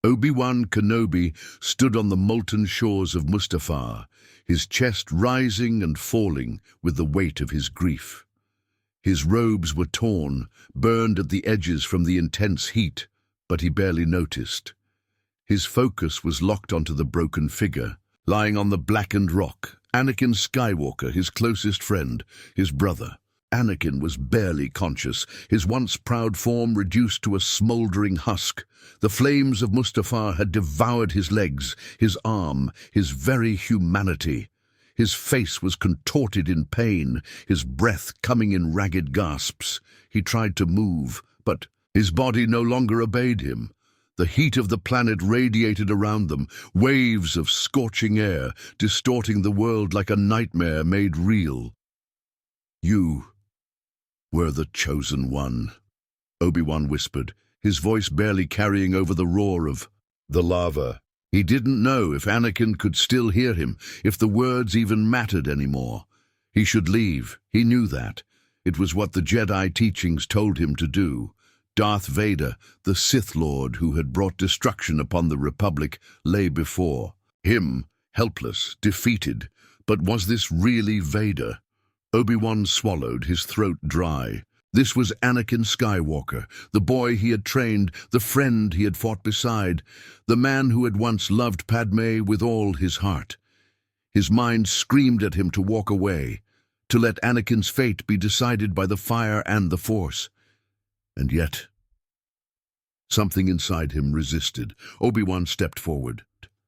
Obi-Wan Kenobi stood on the molten shores of Mustafar, his chest rising and falling with the weight of his grief. His robes were torn, burned at the edges from the intense heat, but he barely noticed. His focus was locked onto the broken figure, lying on the blackened rock. Anakin Skywalker, his closest friend, his brother. Anakin was barely conscious, his once proud form reduced to a smoldering husk. The flames of Mustafar had devoured his legs, his arm, his very humanity. His face was contorted in pain, his breath coming in ragged gasps. He tried to move, but his body no longer obeyed him. The heat of the planet radiated around them, waves of scorching air, distorting the world like a nightmare made real. "You were the chosen one," Obi-Wan whispered, his voice barely carrying over the roar of the lava. He didn't know if Anakin could still hear him, if the words even mattered anymore. He should leave, he knew that. It was what the Jedi teachings told him to do. Darth Vader, the Sith Lord who had brought destruction upon the Republic, lay before him, helpless, defeated. But was this really Vader? Obi-Wan swallowed, his throat dry. This was Anakin Skywalker, the boy he had trained, the friend he had fought beside, the man who had once loved Padme with all his heart. His mind screamed at him to walk away, to let Anakin's fate be decided by the fire and the Force. And yet, something inside him resisted. Obi-Wan stepped forward.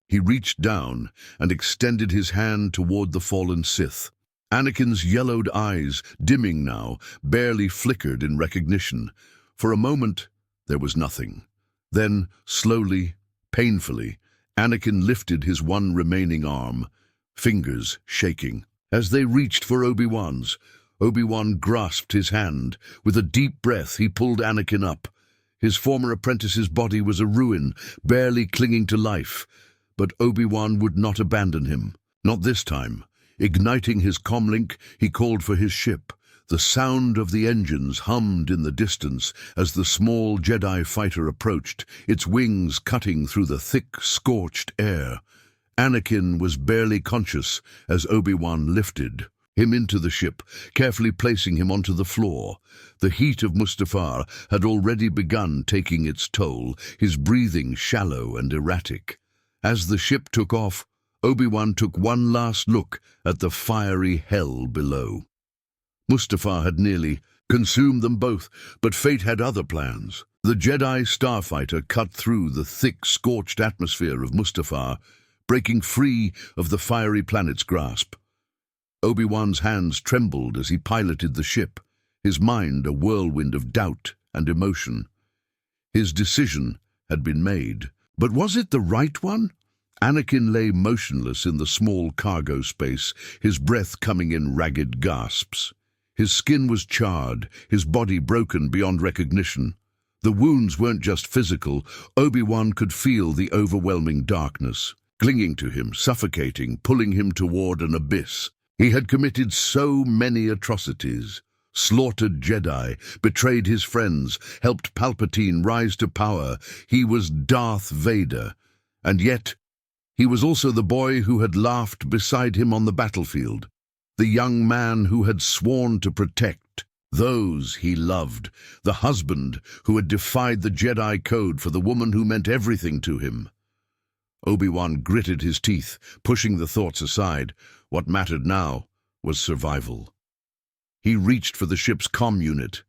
He reached down and extended his hand toward the fallen Sith. Anakin's yellowed eyes, dimming now, barely flickered in recognition. For a moment, there was nothing. Then, slowly, painfully, Anakin lifted his one remaining arm, fingers shaking. As they reached for Obi-Wan's, Obi-Wan grasped his hand. With a deep breath, he pulled Anakin up. His former apprentice's body was a ruin, barely clinging to life. But Obi-Wan would not abandon him. Not this time. Igniting his comlink, he called for his ship. The sound of the engines hummed in the distance as the small Jedi fighter approached, its wings cutting through the thick, scorched air. Anakin was barely conscious as Obi-Wan lifted him into the ship, carefully placing him onto the floor. The heat of Mustafar had already begun taking its toll, his breathing shallow and erratic. As the ship took off, Obi-Wan took one last look at the fiery hell below. Mustafar had nearly consumed them both, but fate had other plans. The Jedi starfighter cut through the thick, scorched atmosphere of Mustafar, breaking free of the fiery planet's grasp. Obi-Wan's hands trembled as he piloted the ship, his mind a whirlwind of doubt and emotion. His decision had been made, but was it the right one? Anakin lay motionless in the small cargo space, his breath coming in ragged gasps. His skin was charred, his body broken beyond recognition. The wounds weren't just physical. Obi-Wan could feel the overwhelming darkness, clinging to him, suffocating, pulling him toward an abyss. He had committed so many atrocities, slaughtered Jedi, betrayed his friends, helped Palpatine rise to power. He was Darth Vader, and yet he was also the boy who had laughed beside him on the battlefield, the young man who had sworn to protect those he loved, the husband who had defied the Jedi code for the woman who meant everything to him. Obi-Wan gritted his teeth, pushing the thoughts aside. What mattered now was survival. He reached for the ship's comm unit.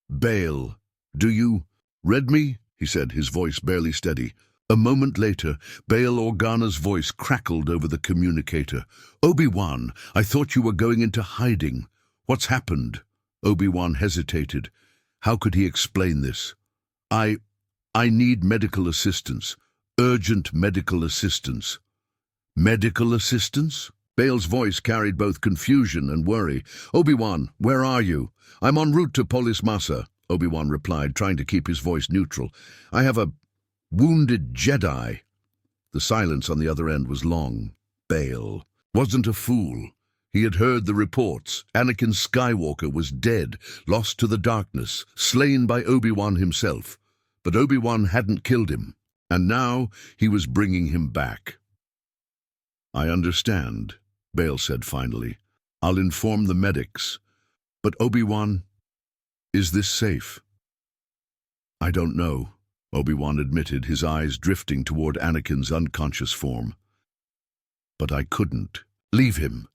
"Bail, do you read me?" he said, his voice barely steady. A moment later, Bail Organa's voice crackled over the communicator. "Obi-Wan, I thought you were going into hiding. What's happened?" Obi-Wan hesitated. How could he explain this? I need medical assistance. Urgent medical assistance." "Medical assistance?" Bail's voice carried both confusion and worry. "Obi-Wan, where are you?" "I'm en route to Polis, Massa," Obi-Wan replied, trying to keep his voice neutral. "I have a wounded Jedi." The silence on the other end was long. Bail wasn't a fool. He had heard the reports. Anakin Skywalker was dead, lost to the darkness, slain by Obi-Wan himself. But Obi-Wan hadn't killed him. And now he was bringing him back. "I understand," Bail said finally. "I'll inform the medics. But Obi-Wan, is this safe?" "I don't know," Obi-Wan admitted, his eyes drifting toward Anakin's unconscious form. "But I couldn't leave him."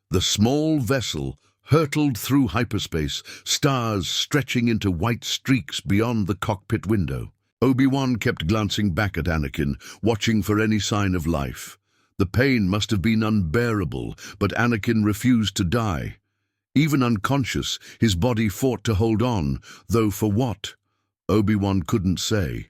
The small vessel hurtled through hyperspace, stars stretching into white streaks beyond the cockpit window. Obi-Wan kept glancing back at Anakin, watching for any sign of life. The pain must have been unbearable, but Anakin refused to die. Even unconscious, his body fought to hold on, though for what? Obi-Wan couldn't say.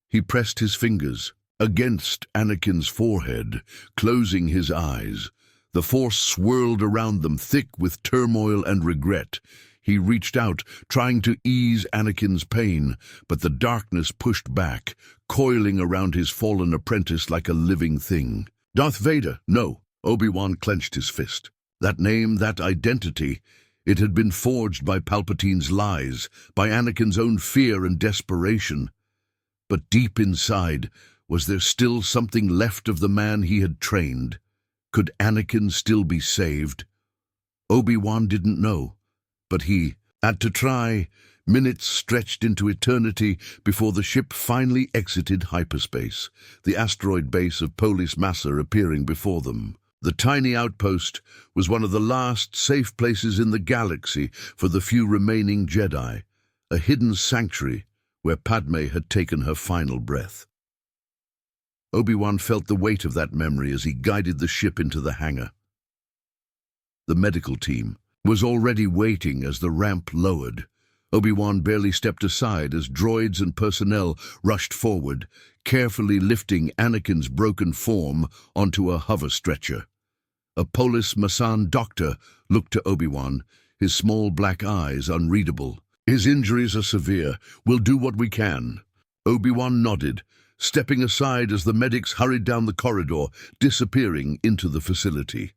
He pressed his fingers against Anakin's forehead, closing his eyes. The Force swirled around them, thick with turmoil and regret. He reached out, trying to ease Anakin's pain, but the darkness pushed back, coiling around his fallen apprentice like a living thing. "Darth Vader, no!" Obi-Wan clenched his fist. That name, that identity, it had been forged by Palpatine's lies, by Anakin's own fear and desperation. But deep inside, was there still something left of the man he had trained? Could Anakin still be saved? Obi-Wan didn't know, but he had to try. Minutes stretched into eternity before the ship finally exited hyperspace, the asteroid base of Polis Massa appearing before them. The tiny outpost was one of the last safe places in the galaxy for the few remaining Jedi, a hidden sanctuary where Padme had taken her final breath. Obi-Wan felt the weight of that memory as he guided the ship into the hangar. The medical team was already waiting as the ramp lowered. Obi-Wan barely stepped aside as droids and personnel rushed forward, carefully lifting Anakin's broken form onto a hover stretcher. A Polis Massan doctor looked to Obi-Wan, his small black eyes unreadable. "His injuries are severe. We'll do what we can." Obi-Wan nodded, stepping aside as the medics hurried down the corridor, disappearing into the facility.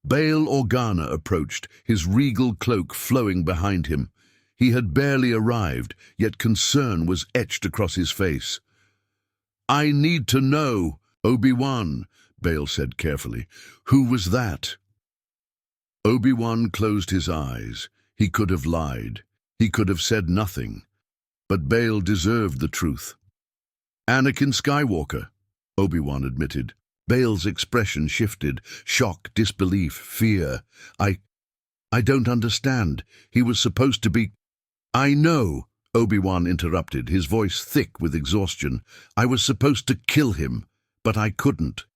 Bail Organa approached, his regal cloak flowing behind him. He had barely arrived, yet concern was etched across his face. "I need to know." "Obi-Wan," Bail said carefully. "Who was that?" Obi-Wan closed his eyes. He could have lied. He could have said nothing. But Bail deserved the truth. "Anakin Skywalker," Obi-Wan admitted. Bail's expression shifted. Shock, disbelief, fear. I don't understand. He was supposed to be—" "I know," Obi-Wan interrupted, his voice thick with exhaustion. "I was supposed to kill him, but I couldn't."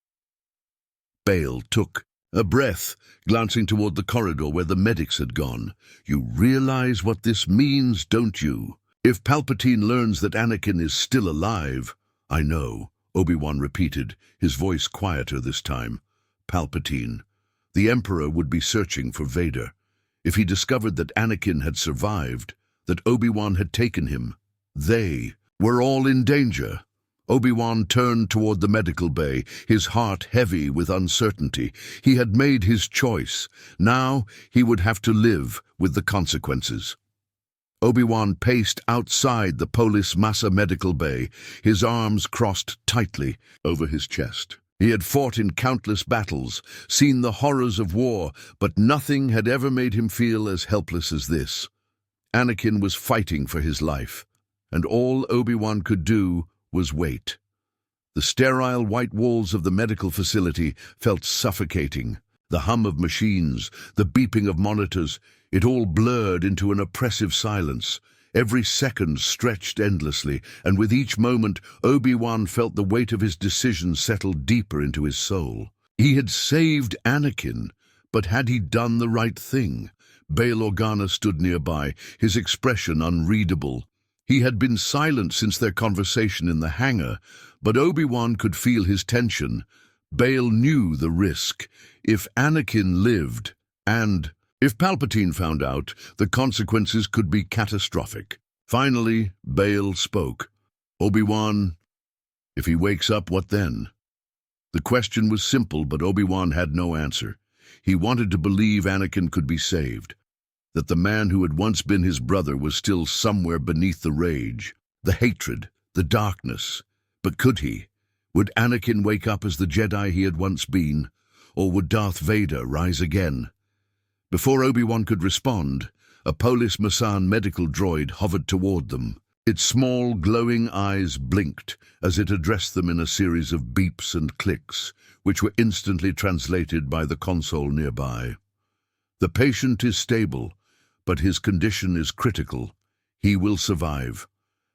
Bail took a breath, glancing toward the corridor where the medics had gone. "You realize what this means, don't you? If Palpatine learns that Anakin is still alive—" "I know," Obi-Wan repeated, his voice quieter this time. "Palpatine. The Emperor would be searching for Vader. If he discovered that Anakin had survived, that Obi-Wan had taken him, they were all in danger." Obi-Wan turned toward the medical bay, his heart heavy with uncertainty. He had made his choice. Now he would have to live with the consequences. Obi-Wan paced outside the Polis Massa medical bay, his arms crossed tightly over his chest. He had fought in countless battles, seen the horrors of war, but nothing had ever made him feel as helpless as this. Anakin was fighting for his life, and all Obi-Wan could do was wait. The sterile white walls of the medical facility felt suffocating. The hum of machines, the beeping of monitors, it all blurred into an oppressive silence. Every second stretched endlessly, and with each moment, Obi-Wan felt the weight of his decision settle deeper into his soul. He had saved Anakin, but had he done the right thing? Bail Organa stood nearby, his expression unreadable. He had been silent since their conversation in the hangar, but Obi-Wan could feel his tension. Bail knew the risk. If Anakin lived, and if Palpatine found out, the consequences could be catastrophic. Finally, Bail spoke. "Obi-Wan, if he wakes up, what then?" The question was simple, but Obi-Wan had no answer. He wanted to believe Anakin could be saved, that the man who had once been his brother was still somewhere beneath the rage, the hatred, The darkness. But could he? Would Anakin wake up as the Jedi he had once been? Or would Darth Vader rise again? Before Obi-Wan could respond, a Polis Massa medical droid hovered toward them. Its small, glowing eyes blinked as it addressed them in a series of beeps and clicks, which were instantly translated by the console nearby. The patient is stable, but his condition is critical. He will survive.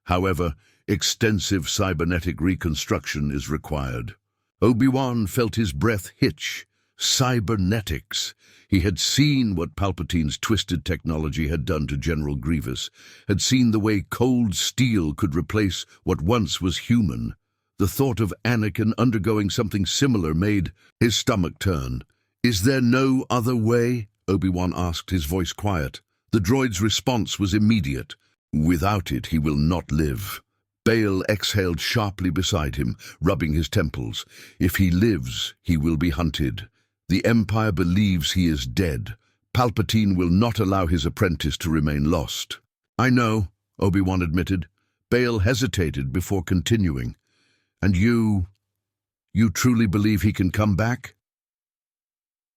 However, extensive cybernetic reconstruction is required. Obi-Wan felt his breath hitch. Cybernetics. He had seen what Palpatine's twisted technology had done to General Grievous, had seen the way cold steel could replace what once was human. The thought of Anakin undergoing something similar made his stomach turn. "Is there no other way?" Obi-Wan asked, his voice quiet. The droid's response was immediate. "Without it, he will not live." Bail exhaled sharply beside him, rubbing his temples. "If he lives, he will be hunted. The Empire believes he is dead. Palpatine will not allow his apprentice to remain lost." "I know," Obi-Wan admitted. Bail hesitated before continuing. "And you truly believe he can come back?"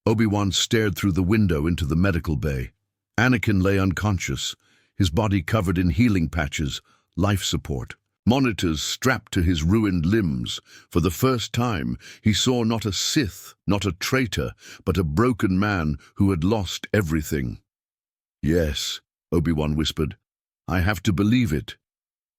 Obi-Wan stared through the window into the medical bay. Anakin lay unconscious, his body covered in healing patches, life support. Monitors strapped to his ruined limbs. For the first time, he saw not a Sith, not a traitor, but a broken man who had lost everything. "Yes," Obi-Wan whispered. "I have to believe it."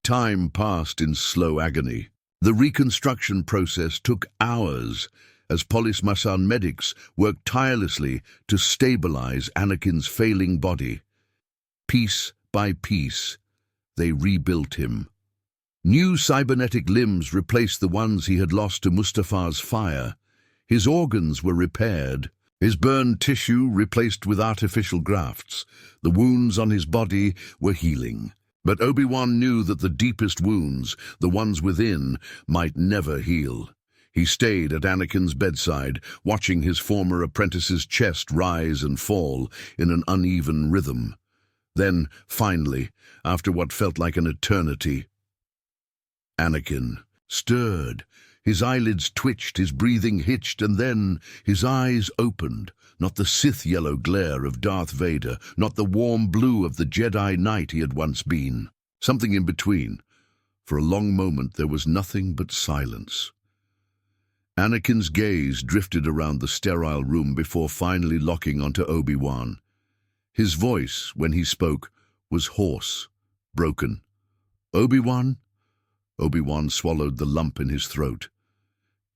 Time passed in slow agony. The reconstruction process took hours, as Polis Massa medics worked tirelessly to stabilize Anakin's failing body. Piece by piece, they rebuilt him. New cybernetic limbs replaced the ones he had lost to Mustafar's fire. His organs were repaired, his burned tissue replaced with artificial grafts. The wounds on his body were healing. But Obi-Wan knew that the deepest wounds, the ones within, might never heal. He stayed at Anakin's bedside, watching his former apprentice's chest rise and fall in an uneven rhythm. Then, finally, after what felt like an eternity, Anakin stirred. His eyelids twitched, his breathing hitched, and then his eyes opened. Not the Sith-yellow glare of Darth Vader, not the warm blue of the Jedi Knight he had once been. Something in between. For a long moment there was nothing but silence. Anakin's gaze drifted around the sterile room before finally locking onto Obi-Wan. His voice, when he spoke, was hoarse, broken. "Obi-Wan?" Obi-Wan swallowed the lump in his throat.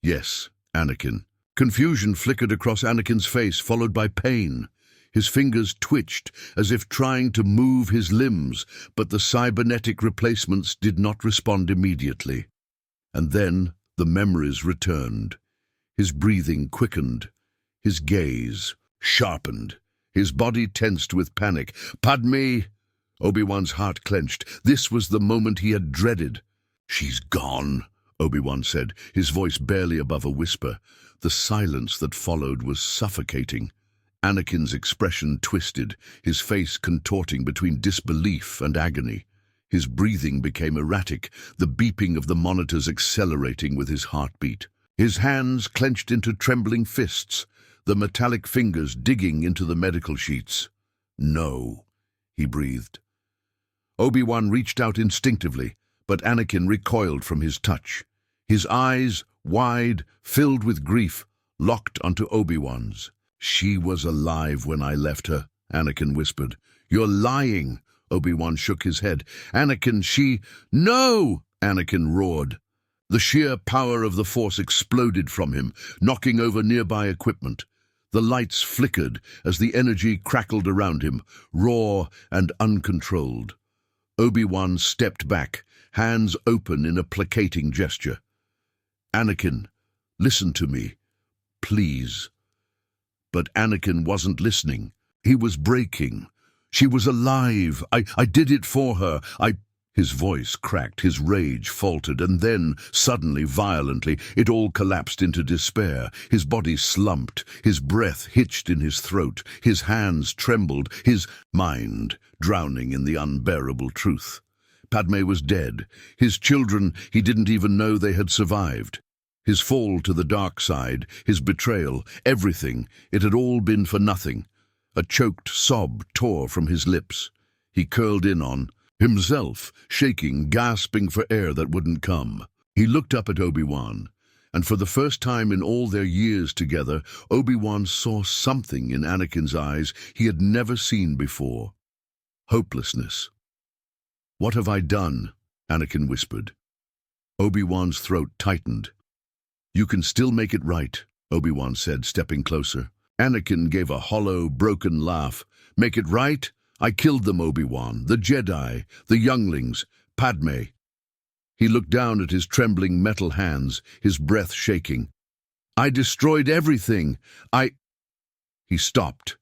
"Yes, Anakin." Confusion flickered across Anakin's face, followed by pain. His fingers twitched, as if trying to move his limbs, but the cybernetic replacements did not respond immediately. And then the memories returned. His breathing quickened. His gaze sharpened. His body tensed with panic. "Padme!" Obi-Wan's heart clenched. This was the moment he had dreaded. "She's gone," Obi-Wan said, his voice barely above a whisper. The silence that followed was suffocating. Anakin's expression twisted, his face contorting between disbelief and agony. His breathing became erratic, the beeping of the monitors accelerating with his heartbeat. His hands clenched into trembling fists, the metallic fingers digging into the medical sheets. "No," he breathed. Obi-Wan reached out instinctively, but Anakin recoiled from his touch. His eyes, wide, filled with grief, locked onto Obi-Wan's. "She was alive when I left her," Anakin whispered. "You're lying." Obi-Wan shook his head. "Anakin, she—" "No!" Anakin roared. The sheer power of the Force exploded from him, knocking over nearby equipment. The lights flickered as the energy crackled around him, raw and uncontrolled. Obi-Wan stepped back, hands open in a placating gesture. "Anakin, listen to me, please." But Anakin wasn't listening. He was breaking. "She was alive. I did it for her. His voice cracked, his rage faltered, and then, suddenly, violently, it all collapsed into despair. His body slumped, his breath hitched in his throat, his hands trembled, his mind drowning in the unbearable truth. Padme was dead. His children, he didn't even know they had survived. His fall to the dark side, his betrayal, everything, it had all been for nothing. A choked sob tore from his lips. He curled in on himself, shaking, gasping for air that wouldn't come. He looked up at Obi-Wan, and for the first time in all their years together, Obi-Wan saw something in Anakin's eyes he had never seen before. Hopelessness. "What have I done?" Anakin whispered. Obi-Wan's throat tightened. "You can still make it right," Obi-Wan said, stepping closer. Anakin gave a hollow, broken laugh. "Make it right? I killed them, Obi-Wan, the Jedi, the younglings, Padme." He looked down at his trembling metal hands, his breath shaking. "I destroyed everything. He stopped.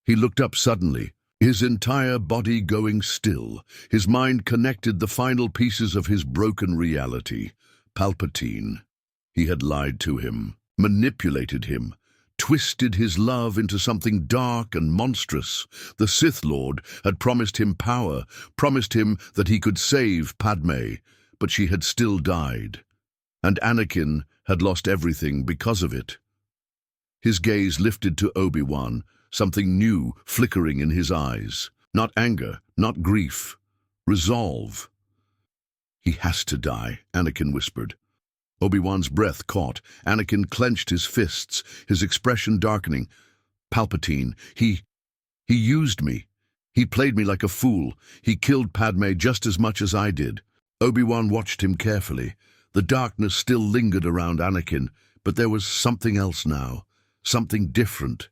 He looked up suddenly, his entire body going still. His mind connected the final pieces of his broken reality. Palpatine. He had lied to him, manipulated him, twisted his love into something dark and monstrous. The Sith Lord had promised him power, promised him that he could save Padme, but she had still died. And Anakin had lost everything because of it. His gaze lifted to Obi-Wan, something new flickering in his eyes. Not anger, not grief. Resolve. "He has to die," Anakin whispered. Obi-Wan's breath caught. Anakin clenched his fists, his expression darkening. "Palpatine, he used me. He played me like a fool. He killed Padme just as much as I did." Obi-Wan watched him carefully. The darkness still lingered around Anakin, but there was something else now, something different.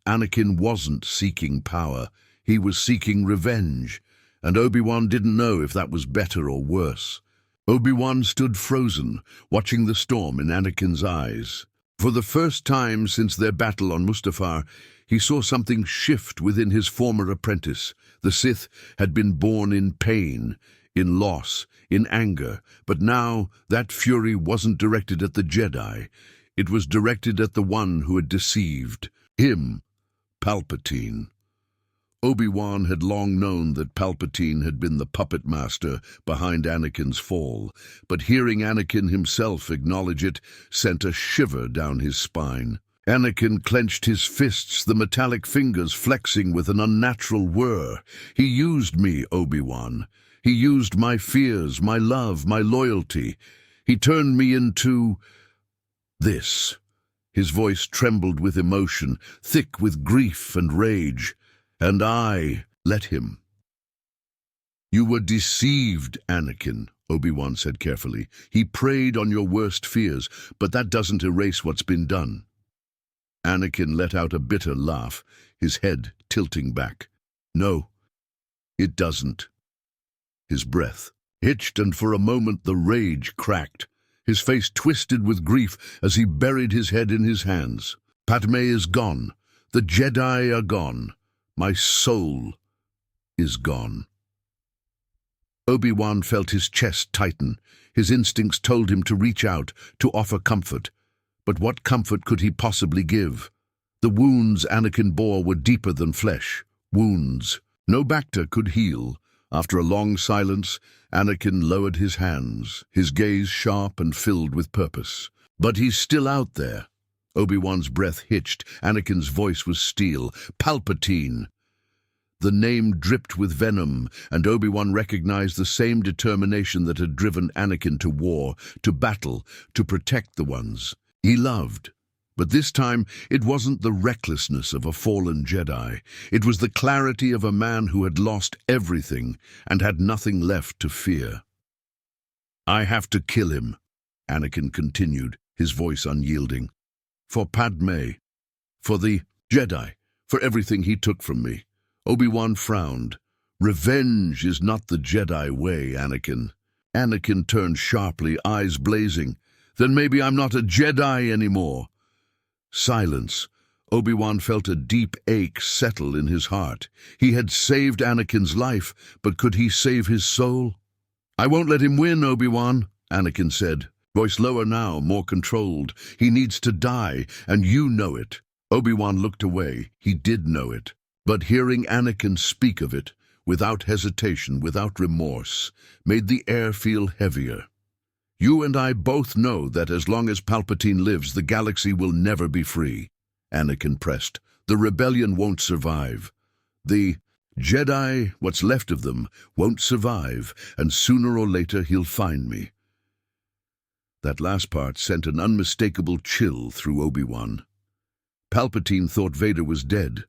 Anakin wasn't seeking power. He was seeking revenge, and Obi-Wan didn't know if that was better or worse. Obi-Wan stood frozen, watching the storm in Anakin's eyes. For the first time since their battle on Mustafar, he saw something shift within his former apprentice. The Sith had been born in pain, in loss, in anger, but now that fury wasn't directed at the Jedi. It was directed at the one who had deceived him, Palpatine. Obi-Wan had long known that Palpatine had been the puppet master behind Anakin's fall, but hearing Anakin himself acknowledge it sent a shiver down his spine. Anakin clenched his fists, the metallic fingers flexing with an unnatural whir. "He used me, Obi-Wan. He used my fears, my love, my loyalty. He turned me into this." His voice trembled with emotion, thick with grief and rage. "And I let him." "You were deceived, Anakin," Obi-Wan said carefully. "He preyed on your worst fears, but that doesn't erase what's been done." Anakin let out a bitter laugh, his head tilting back. "No, it doesn't." His breath hitched, and for a moment the rage cracked. His face twisted with grief as he buried his head in his hands. "Padme is gone. The Jedi are gone. My soul is gone." Obi-Wan felt his chest tighten. His instincts told him to reach out, to offer comfort. But what comfort could he possibly give? The wounds Anakin bore were deeper than flesh. Wounds no Bacta could heal. After a long silence, Anakin lowered his hands, his gaze sharp and filled with purpose. "But he's still out there." Obi-Wan's breath hitched. Anakin's voice was steel. "Palpatine." The name dripped with venom, and Obi-Wan recognized the same determination that had driven Anakin to war, to battle, to protect the ones he loved. But this time, it wasn't the recklessness of a fallen Jedi. It was the clarity of a man who had lost everything and had nothing left to fear. "I have to kill him," Anakin continued, his voice unyielding. "For Padme, for the Jedi, for everything he took from me." Obi-Wan frowned. "Revenge is not the Jedi way, Anakin." Anakin turned sharply, eyes blazing. "Then maybe I'm not a Jedi anymore." Silence. Obi-Wan felt a deep ache settle in his heart. He had saved Anakin's life, but could he save his soul? "I won't let him win, Obi-Wan," Anakin said, voice lower now, more controlled. "He needs to die, and you know it." Obi-Wan looked away. He did know it. But hearing Anakin speak of it without hesitation, without remorse, made the air feel heavier. You and I both know that as long as Palpatine lives, the galaxy will never be free. Anakin pressed. The rebellion won't survive. The Jedi, what's left of them, won't survive, and sooner or later he'll find me. That last part sent an unmistakable chill through Obi-Wan. Palpatine thought Vader was dead.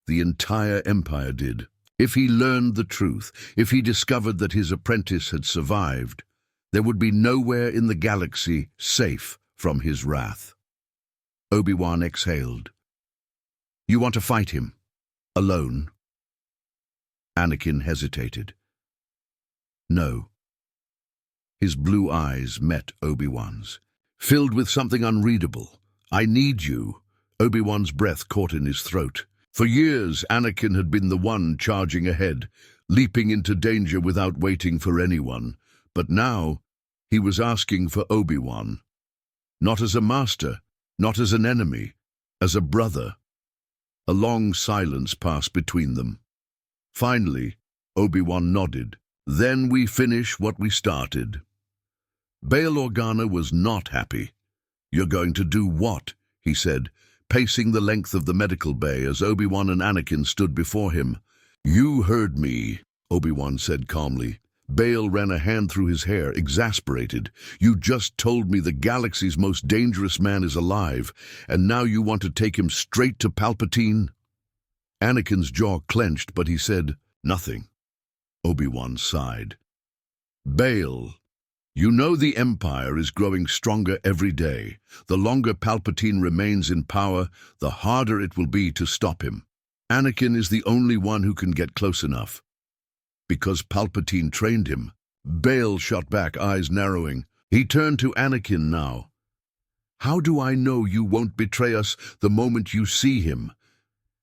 The entire Empire did. If he learned the truth, if he discovered that his apprentice had survived, there would be nowhere in the galaxy safe from his wrath. Obi-Wan exhaled. You want to fight him? Alone? Anakin hesitated. No. His blue eyes met Obi-Wan's, filled with something unreadable. I need you. Obi-Wan's breath caught in his throat. For years, Anakin had been the one charging ahead, leaping into danger without waiting for anyone. But now, he was asking for Obi-Wan. Not as a master, not as an enemy, as a brother. A long silence passed between them. Finally, Obi-Wan nodded. Then we finish what we started. Bail Organa was not happy. You're going to do what? He said, pacing the length of the medical bay as Obi-Wan and Anakin stood before him. You heard me, Obi-Wan said calmly. Bail ran a hand through his hair, exasperated. You just told me the galaxy's most dangerous man is alive, and now you want to take him straight to Palpatine? Anakin's jaw clenched, but he said nothing. Obi-Wan sighed. Bail, you know the Empire is growing stronger every day. The longer Palpatine remains in power, the harder it will be to stop him. Anakin is the only one who can get close enough. Because Palpatine trained him. Bail shot back, eyes narrowing. He turned to Anakin now. How do I know you won't betray us the moment you see him?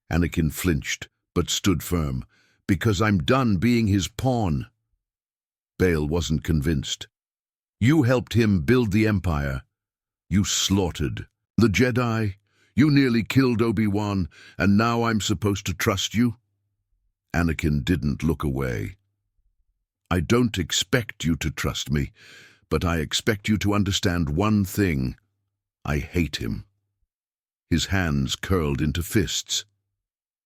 Anakin flinched, but stood firm. Because I'm done being his pawn. Bail wasn't convinced. You helped him build the Empire. You slaughtered the Jedi. You nearly killed Obi-Wan, and now I'm supposed to trust you? Anakin didn't look away. I don't expect you to trust me, but I expect you to understand one thing. I hate him. His hands curled into fists.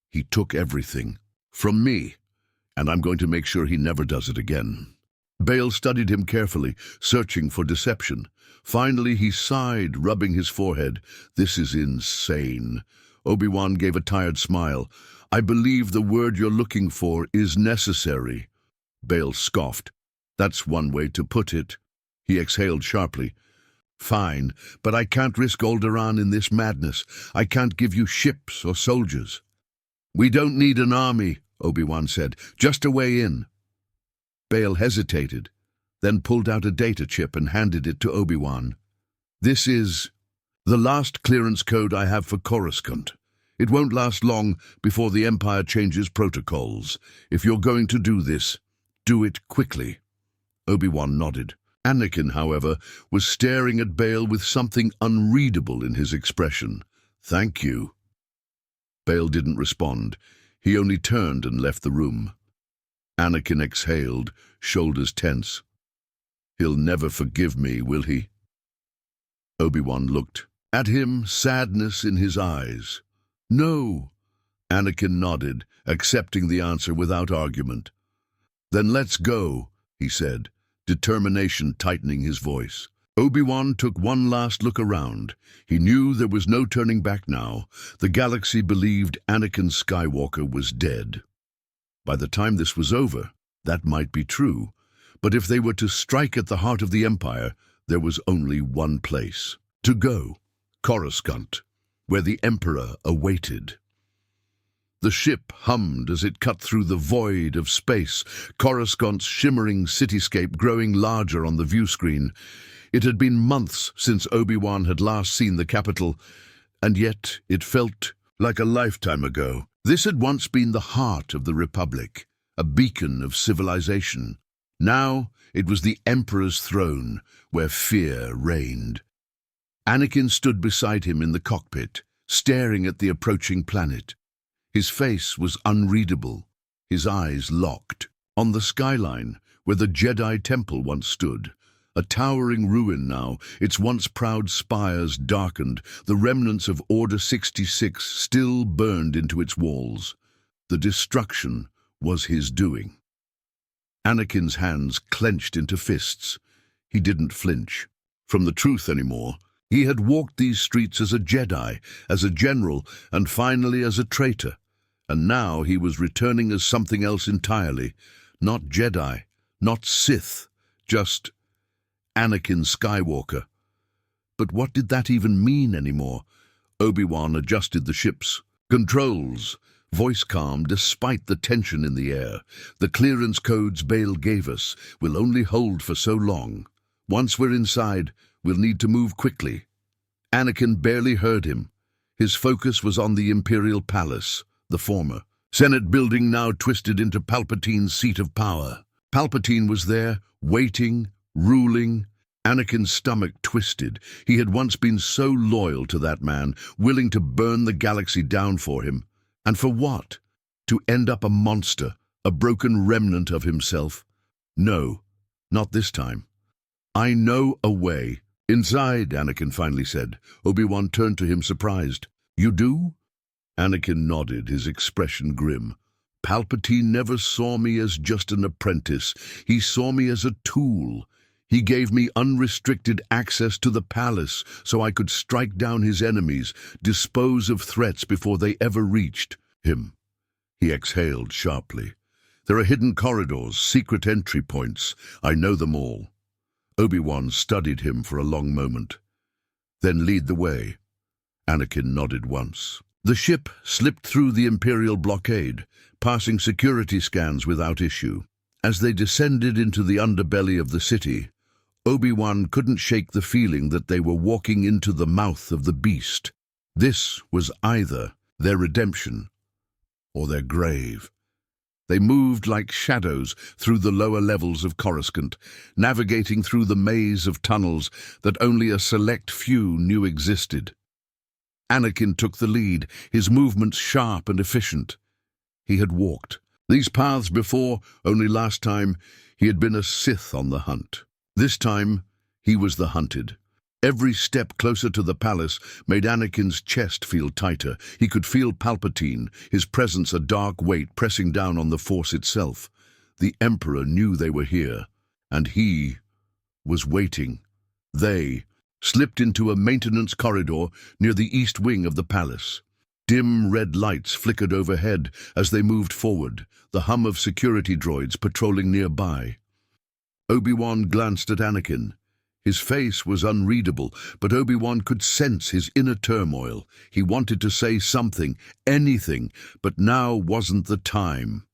He took everything from me, and I'm going to make sure he never does it again. Bail studied him carefully, searching for deception. Finally, he sighed, rubbing his forehead. This is insane. Obi-Wan gave a tired smile. I believe the word you're looking for is necessary. Bail scoffed. That's one way to put it. He exhaled sharply. Fine, but I can't risk Alderaan in this madness. I can't give you ships or soldiers. We don't need an army, Obi-Wan said. Just a way in. Bail hesitated, then pulled out a data chip and handed it to Obi-Wan. This is the last clearance code I have for Coruscant. It won't last long before the Empire changes protocols. If you're going to do this, do it quickly. Obi-Wan nodded. Anakin, however, was staring at Bail with something unreadable in his expression. Thank you. Bail didn't respond. He only turned and left the room. Anakin exhaled, shoulders tense. He'll never forgive me, will he? Obi-Wan looked at him, sadness in his eyes. No. Anakin nodded, accepting the answer without argument. Then let's go, he said, determination tightening his voice. Obi-Wan took one last look around. He knew there was no turning back now. The galaxy believed Anakin Skywalker was dead. By the time this was over, that might be true. But if they were to strike at the heart of the Empire, there was only one place to go, Coruscant, where the Emperor awaited. The ship hummed as it cut through the void of space, Coruscant's shimmering cityscape growing larger on the viewscreen. It had been months since Obi-Wan had last seen the capital, and yet it felt like a lifetime ago. This had once been the heart of the Republic, a beacon of civilization. Now it was the Emperor's throne, where fear reigned. Anakin stood beside him in the cockpit, staring at the approaching planet. His face was unreadable. His eyes locked. On the skyline, where the Jedi Temple once stood, a towering ruin now, its once proud spires darkened, the remnants of Order 66 still burned into its walls. The destruction was his doing. Anakin's hands clenched into fists. He didn't flinch from the truth anymore. He had walked these streets as a Jedi, as a general, and finally as a traitor. And now he was returning as something else entirely. Not Jedi, not Sith, just Anakin Skywalker. But what did that even mean anymore? Obi-Wan adjusted the ship's controls, voice calm despite the tension in the air. The clearance codes Bail gave us will only hold for so long. Once we're inside, we'll need to move quickly. Anakin barely heard him. His focus was on the Imperial Palace, the former Senate building now twisted into Palpatine's seat of power. Palpatine was there, waiting, ruling. Anakin's stomach twisted. He had once been so loyal to that man, willing to burn the galaxy down for him. And for what? To end up a monster, a broken remnant of himself? No, not this time. I know a way. Inside, Anakin finally said. Obi-Wan turned to him surprised. You do? Anakin nodded, his expression grim. Palpatine never saw me as just an apprentice. He saw me as a tool. He gave me unrestricted access to the palace so I could strike down his enemies, dispose of threats before they ever reached him. He exhaled sharply. There are hidden corridors, secret entry points. I know them all. Obi-Wan studied him for a long moment. Then lead the way. Anakin nodded once. The ship slipped through the Imperial blockade, passing security scans without issue. As they descended into the underbelly of the city, Obi-Wan couldn't shake the feeling that they were walking into the mouth of the beast. This was either their redemption or their grave. They moved like shadows through the lower levels of Coruscant, navigating through the maze of tunnels that only a select few knew existed. Anakin took the lead, his movements sharp and efficient. He had walked these paths before, only last time he had been a Sith on the hunt. This time, he was the hunted. Every step closer to the palace made Anakin's chest feel tighter. He could feel Palpatine, his presence a dark weight pressing down on the Force itself. The Emperor knew they were here, and he was waiting. They slipped into a maintenance corridor near the east wing of the palace. Dim red lights flickered overhead as they moved forward, the hum of security droids patrolling nearby. Obi-Wan glanced at Anakin. His face was unreadable, but Obi-Wan could sense his inner turmoil. He wanted to say something, anything, but now wasn't the time.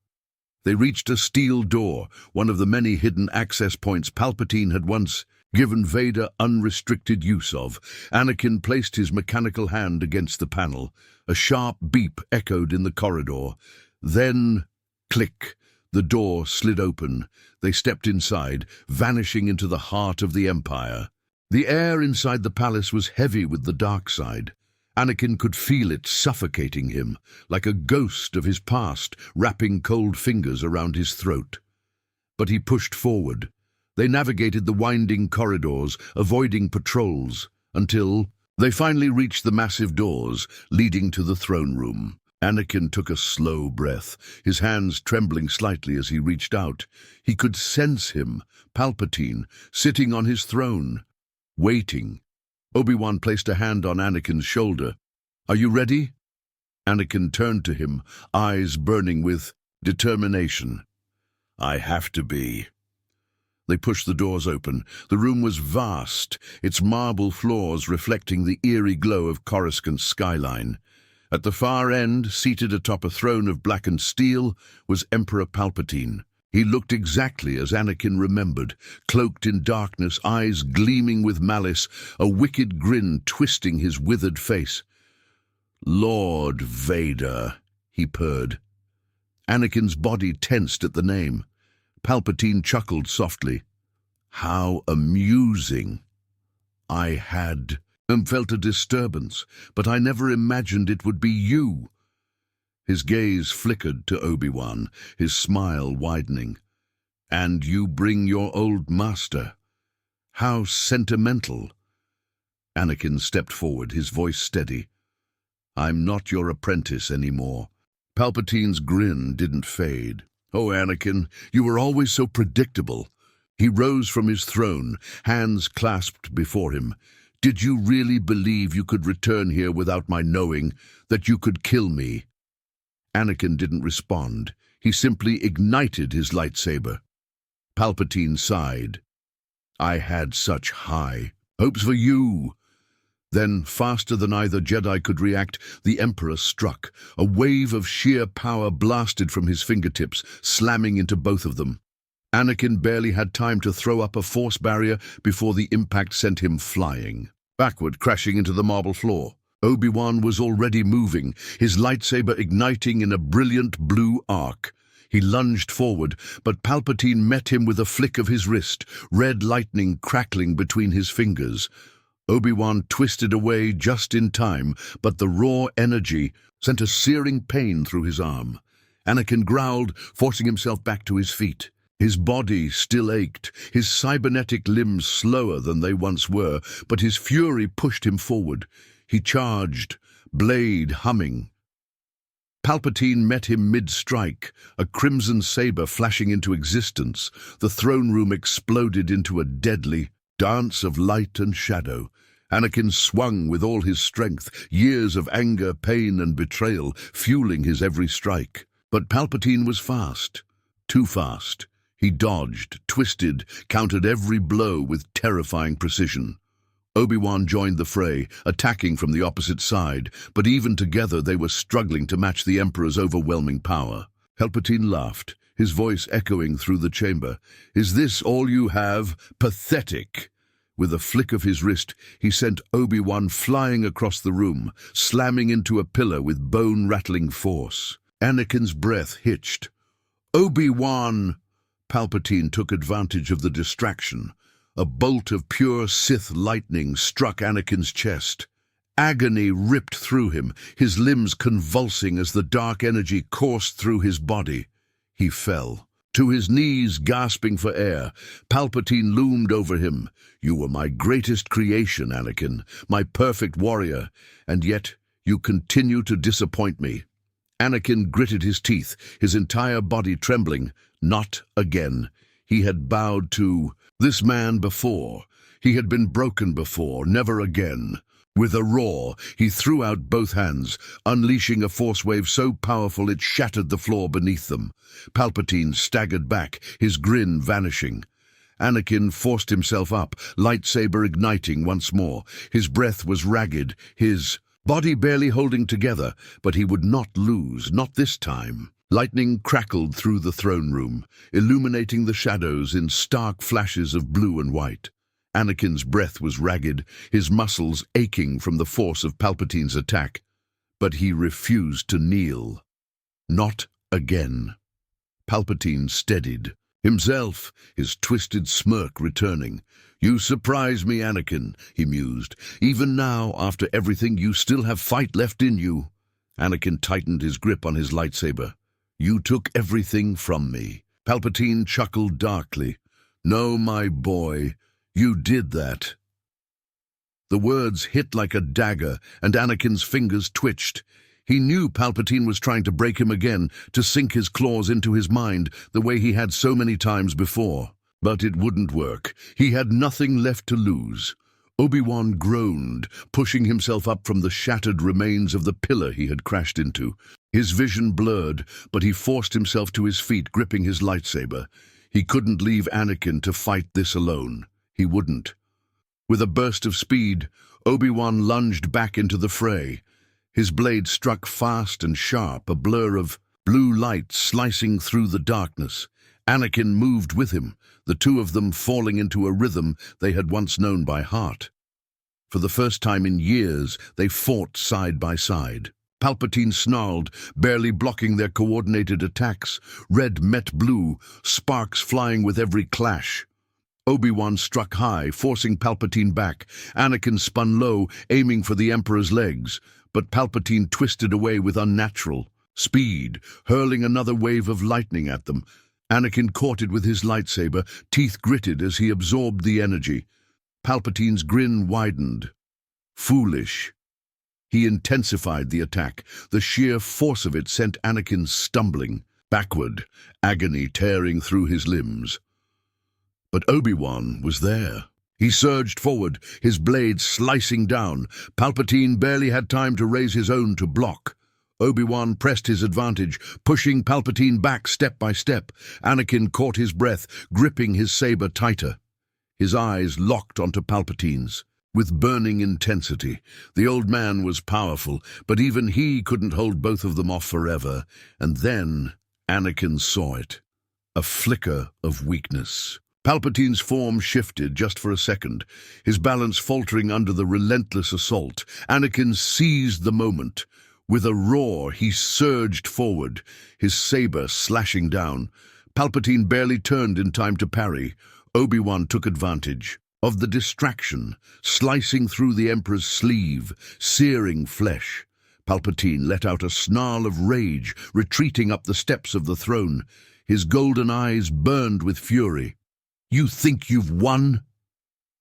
They reached a steel door, one of the many hidden access points Palpatine had once given Vader unrestricted use of. Anakin placed his mechanical hand against the panel. A sharp beep echoed in the corridor. Then, click, the door slid open. They stepped inside, vanishing into the heart of the Empire. The air inside the palace was heavy with the dark side. Anakin could feel it suffocating him, like a ghost of his past wrapping cold fingers around his throat. But he pushed forward. They navigated the winding corridors, avoiding patrols, until they finally reached the massive doors leading to the throne room. Anakin took a slow breath, his hands trembling slightly as he reached out. He could sense him, Palpatine, sitting on his throne, waiting. Obi-Wan placed a hand on Anakin's shoulder. "Are you ready?" Anakin turned to him, eyes burning with determination. "I have to be." They pushed the doors open. The room was vast, its marble floors reflecting the eerie glow of Coruscant's skyline. At the far end, seated atop a throne of blackened steel, was Emperor Palpatine. He looked exactly as Anakin remembered, cloaked in darkness, eyes gleaming with malice, a wicked grin twisting his withered face. "Lord Vader," he purred. Anakin's body tensed at the name. Palpatine chuckled softly. "How amusing. I had felt a disturbance, but I never imagined it would be you." His gaze flickered to Obi-Wan, his smile widening. "And you bring your old master. How sentimental." Anakin stepped forward, his voice steady. "I'm not your apprentice anymore." Palpatine's grin didn't fade. "Oh, Anakin, you were always so predictable." He rose from his throne, hands clasped before him. "Did you really believe you could return here without my knowing, that you could kill me?" Anakin didn't respond. He simply ignited his lightsaber. Palpatine sighed. "I had such high hopes for you." Then, faster than either Jedi could react, the Emperor struck. A wave of sheer power blasted from his fingertips, slamming into both of them. Anakin barely had time to throw up a force barrier before the impact sent him flying, backward, crashing into the marble floor. Obi-Wan was already moving, his lightsaber igniting in a brilliant blue arc. He lunged forward, but Palpatine met him with a flick of his wrist, red lightning crackling between his fingers. Obi-Wan twisted away just in time, but the raw energy sent a searing pain through his arm. Anakin growled, forcing himself back to his feet. His body still ached, his cybernetic limbs slower than they once were, but his fury pushed him forward. He charged, blade humming. Palpatine met him mid-strike, a crimson saber flashing into existence. The throne room exploded into a deadly dance of light and shadow. Anakin swung with all his strength, years of anger, pain, and betrayal fueling his every strike. But Palpatine was fast, too fast. He dodged, twisted, countered every blow with terrifying precision. Obi-Wan joined the fray, attacking from the opposite side, but even together they were struggling to match the Emperor's overwhelming power. Palpatine laughed, his voice echoing through the chamber. "Is this all you have? Pathetic!" With a flick of his wrist, he sent Obi-Wan flying across the room, slamming into a pillar with bone-rattling force. Anakin's breath hitched. "Obi-Wan!" Palpatine took advantage of the distraction. A bolt of pure Sith lightning struck Anakin's chest. Agony ripped through him, his limbs convulsing as the dark energy coursed through his body. He fell. To his knees, gasping for air, Palpatine loomed over him. "You were my greatest creation, Anakin, my perfect warrior, and yet you continue to disappoint me." Anakin gritted his teeth, his entire body trembling. Not again. He had bowed to this man before. He had been broken before, never again. With a roar, he threw out both hands, unleashing a force wave so powerful it shattered the floor beneath them. Palpatine staggered back, his grin vanishing. Anakin forced himself up, lightsaber igniting once more. His breath was ragged, his body barely holding together, but he would not lose, not this time. Lightning crackled through the throne room, illuminating the shadows in stark flashes of blue and white. Anakin's breath was ragged, his muscles aching from the force of Palpatine's attack. But he refused to kneel. Not again. Palpatine steadied himself, his twisted smirk returning. "You surprise me, Anakin," he mused. "Even now, after everything, you still have fight left in you." Anakin tightened his grip on his lightsaber. "You took everything from me." Palpatine chuckled darkly. "No, my boy, you did that." The words hit like a dagger, and Anakin's fingers twitched. He knew Palpatine was trying to break him again, to sink his claws into his mind, the way he had so many times before. But it wouldn't work. He had nothing left to lose. Obi-Wan groaned, pushing himself up from the shattered remains of the pillar he had crashed into. His vision blurred, but he forced himself to his feet, gripping his lightsaber. He couldn't leave Anakin to fight this alone. He wouldn't. With a burst of speed, Obi-Wan lunged back into the fray. His blade struck fast and sharp, a blur of blue light slicing through the darkness. Anakin moved with him, the two of them falling into a rhythm they had once known by heart. For the first time in years, they fought side by side. Palpatine snarled, barely blocking their coordinated attacks. Red met blue, sparks flying with every clash. Obi-Wan struck high, forcing Palpatine back. Anakin spun low, aiming for the Emperor's legs, but Palpatine twisted away with unnatural Speed, hurling another wave of lightning at them. Anakin caught it with his lightsaber, teeth gritted as he absorbed the energy. Palpatine's grin widened. Foolish. He intensified the attack. The sheer force of it sent Anakin stumbling backward, agony tearing through his limbs. But Obi-Wan was there. He surged forward, his blade slicing down. Palpatine barely had time to raise his own to block. Obi-Wan pressed his advantage, pushing Palpatine back step by step. Anakin caught his breath, gripping his saber tighter. His eyes locked onto Palpatine's. With burning intensity, the old man was powerful, but even he couldn't hold both of them off forever. And then Anakin saw it. A flicker of weakness. Palpatine's form shifted just for a second, his balance faltering under the relentless assault. Anakin seized the moment. With a roar, he surged forward, his saber slashing down. Palpatine barely turned in time to parry. Obi-Wan took advantage of the distraction, slicing through the Emperor's sleeve, searing flesh. Palpatine let out a snarl of rage, retreating up the steps of the throne. His golden eyes burned with fury. "You think you've won?"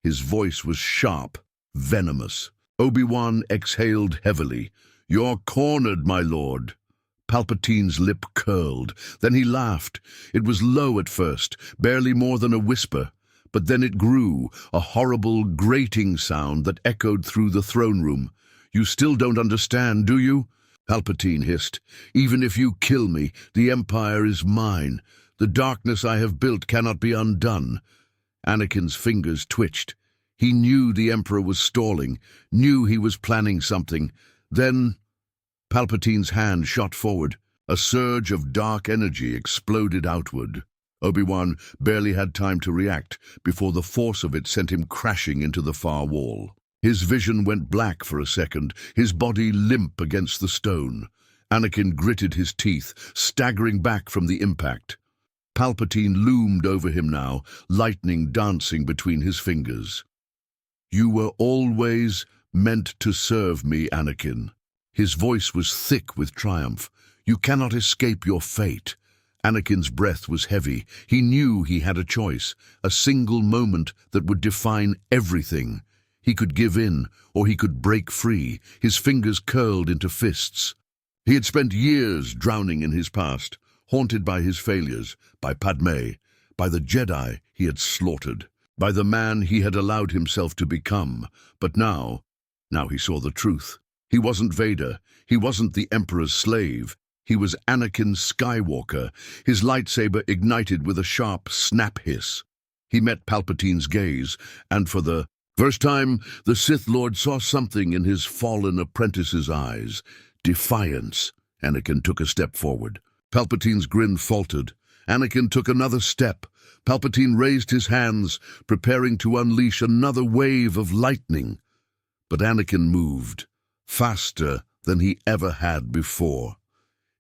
His voice was sharp, venomous. Obi-Wan exhaled heavily. "You're cornered, my lord." Palpatine's lip curled. Then he laughed. It was low at first, barely more than a whisper. But then it grew, a horrible, grating sound that echoed through the throne room. "You still don't understand, do you?" Palpatine hissed. "Even if you kill me, the Empire is mine. The darkness I have built cannot be undone." Anakin's fingers twitched. He knew the Emperor was stalling, knew he was planning something. Then Palpatine's hand shot forward. A surge of dark energy exploded outward. Obi-Wan barely had time to react before the force of it sent him crashing into the far wall. His vision went black for a second, his body limp against the stone. Anakin gritted his teeth, staggering back from the impact. Palpatine loomed over him now, lightning dancing between his fingers. "You were always meant to serve me, Anakin." His voice was thick with triumph. "You cannot escape your fate." Anakin's breath was heavy. He knew he had a choice, a single moment that would define everything. He could give in, or he could break free, his fingers curled into fists. He had spent years drowning in his past, haunted by his failures, by Padme, by the Jedi he had slaughtered, by the man he had allowed himself to become. But now he saw the truth. He wasn't Vader. He wasn't the Emperor's slave. He was Anakin Skywalker, his lightsaber ignited with a sharp snap hiss. He met Palpatine's gaze, and for the first time, the Sith Lord saw something in his fallen apprentice's eyes. Defiance. Anakin took a step forward. Palpatine's grin faltered. Anakin took another step. Palpatine raised his hands, preparing to unleash another wave of lightning. But Anakin moved, faster than he ever had before.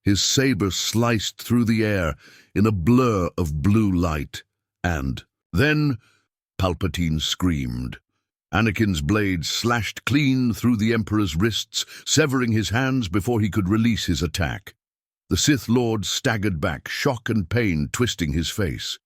His saber sliced through the air in a blur of blue light, and then Palpatine screamed. Anakin's blade slashed clean through the Emperor's wrists, severing his hands before he could release his attack. The Sith Lord staggered back, shock and pain twisting his face.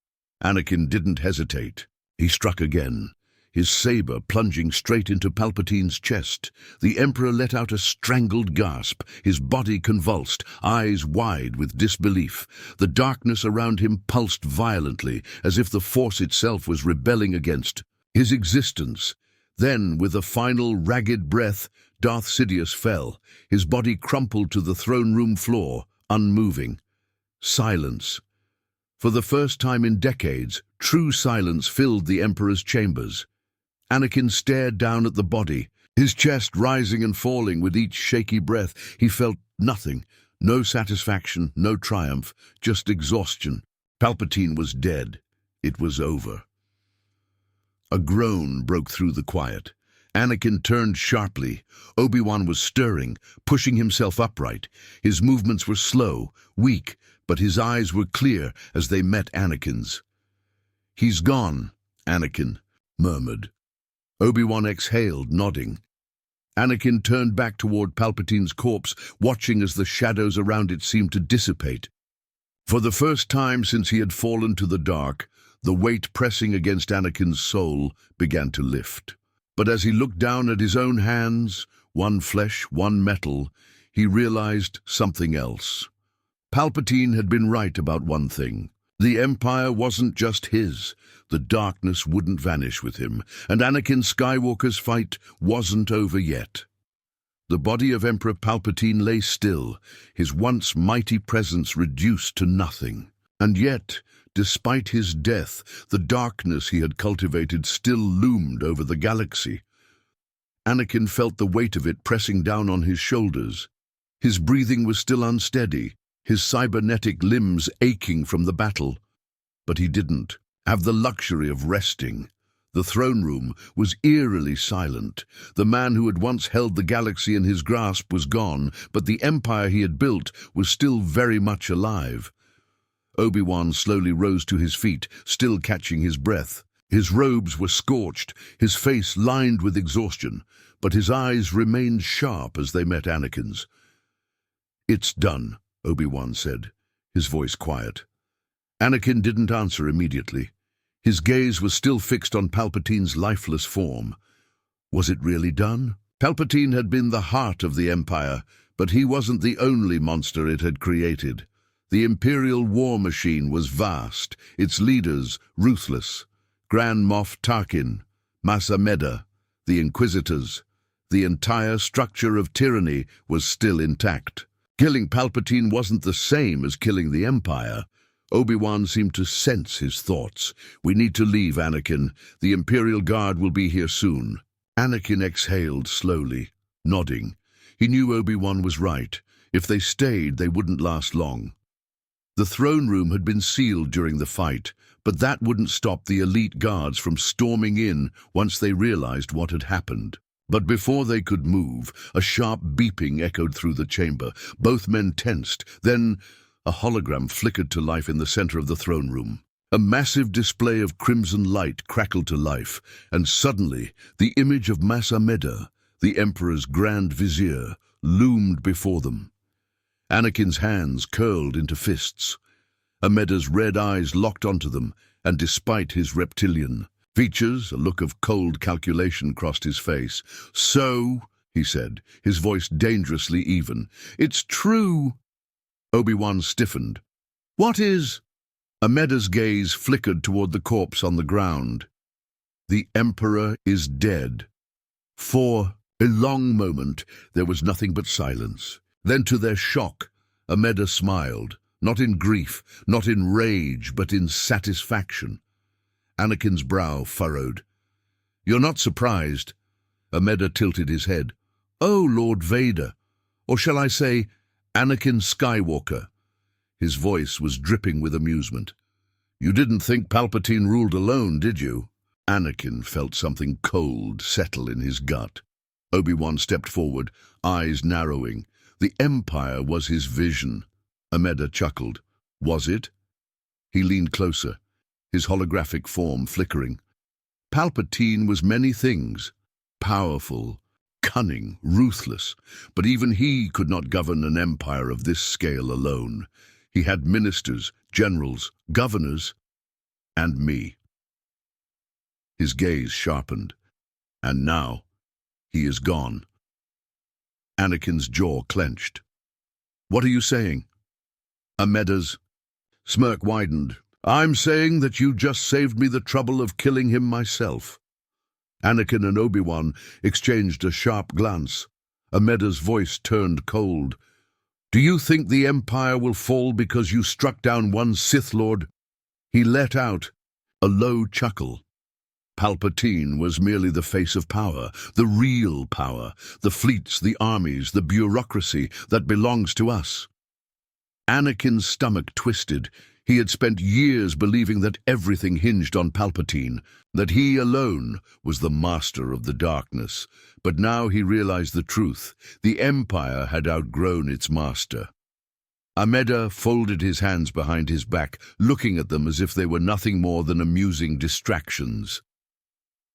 Anakin didn't hesitate. He struck again, his saber plunging straight into Palpatine's chest. The Emperor let out a strangled gasp, his body convulsed, eyes wide with disbelief. The darkness around him pulsed violently, as if the Force itself was rebelling against his existence. Then, with a final ragged breath, Darth Sidious fell, his body crumpled to the throne room floor, unmoving. Silence. For the first time in decades, true silence filled the Emperor's chambers. Anakin stared down at the body, his chest rising and falling with each shaky breath. He felt nothing, no satisfaction, no triumph, just exhaustion. Palpatine was dead. It was over. A groan broke through the quiet. Anakin turned sharply. Obi-Wan was stirring, pushing himself upright. His movements were slow, weak, but his eyes were clear as they met Anakin's. "He's gone," Anakin murmured. Obi-Wan exhaled, nodding. Anakin turned back toward Palpatine's corpse, watching as the shadows around it seemed to dissipate. For the first time since he had fallen to the dark, the weight pressing against Anakin's soul began to lift. But as he looked down at his own hands, one flesh, one metal, he realized something else. Palpatine had been right about one thing. The Empire wasn't just his. The darkness wouldn't vanish with him, and Anakin Skywalker's fight wasn't over yet. The body of Emperor Palpatine lay still, his once mighty presence reduced to nothing. And yet, despite his death, the darkness he had cultivated still loomed over the galaxy. Anakin felt the weight of it pressing down on his shoulders. His breathing was still unsteady, his cybernetic limbs aching from the battle. But he didn't have the luxury of resting. The throne room was eerily silent. The man who had once held the galaxy in his grasp was gone, but the empire he had built was still very much alive. Obi-Wan slowly rose to his feet, still catching his breath. His robes were scorched, his face lined with exhaustion, but his eyes remained sharp as they met Anakin's. "It's done," Obi-Wan said, his voice quiet. Anakin didn't answer immediately. His gaze was still fixed on Palpatine's lifeless form. Was it really done? Palpatine had been the heart of the Empire, but he wasn't the only monster it had created. The Imperial war machine was vast, its leaders ruthless. Grand Moff Tarkin, Massa, the Inquisitors. The entire structure of tyranny was still intact. Killing Palpatine wasn't the same as killing the Empire. Obi-Wan seemed to sense his thoughts. "We need to leave, Anakin. The Imperial Guard will be here soon." Anakin exhaled slowly, nodding. He knew Obi-Wan was right. If they stayed, they wouldn't last long. The throne room had been sealed during the fight, but that wouldn't stop the elite guards from storming in once they realized what had happened. But before they could move, a sharp beeping echoed through the chamber. Both men tensed. Then a hologram flickered to life in the center of the throne room. A massive display of crimson light crackled to life, and suddenly the image of Massa, the Emperor's Grand Vizier, loomed before them. Anakin's hands curled into fists. Ameda's red eyes locked onto them, and despite his reptilian features, a look of cold calculation crossed his face. "So," he said, his voice dangerously even, "it's true." Obi-Wan stiffened. "What is?" Ameda's gaze flickered toward the corpse on the ground. "The Emperor is dead." For a long moment, there was nothing but silence. Then, to their shock, Ameda smiled, not in grief, not in rage, but in satisfaction. Anakin's brow furrowed. "You're not surprised?" Ameda tilted his head. "Oh, Lord Vader. Or shall I say, Anakin Skywalker." His voice was dripping with amusement. "You didn't think Palpatine ruled alone, did you?" Anakin felt something cold settle in his gut. Obi-Wan stepped forward, eyes narrowing. The Empire was his vision. Ameda chuckled. "Was it?" He leaned closer, his holographic form flickering. "Palpatine was many things. Powerful, cunning, ruthless. But even he could not govern an empire of this scale alone. He had ministers, generals, governors, and me." His gaze sharpened. "And now, he is gone." Anakin's jaw clenched. "What are you saying?" Ameda's smirk widened. "I'm saying that you just saved me the trouble of killing him myself." Anakin and Obi-Wan exchanged a sharp glance. Ameda's voice turned cold. "Do you think the Empire will fall because you struck down one Sith Lord?" He let out a low chuckle. Palpatine was merely the face of power, the real power, the fleets, the armies, the bureaucracy that belongs to us. Anakin's stomach twisted. He had spent years believing that everything hinged on Palpatine, that he alone was the master of the darkness. But now he realized the truth. The Empire had outgrown its master. Ameda folded his hands behind his back, looking at them as if they were nothing more than amusing distractions.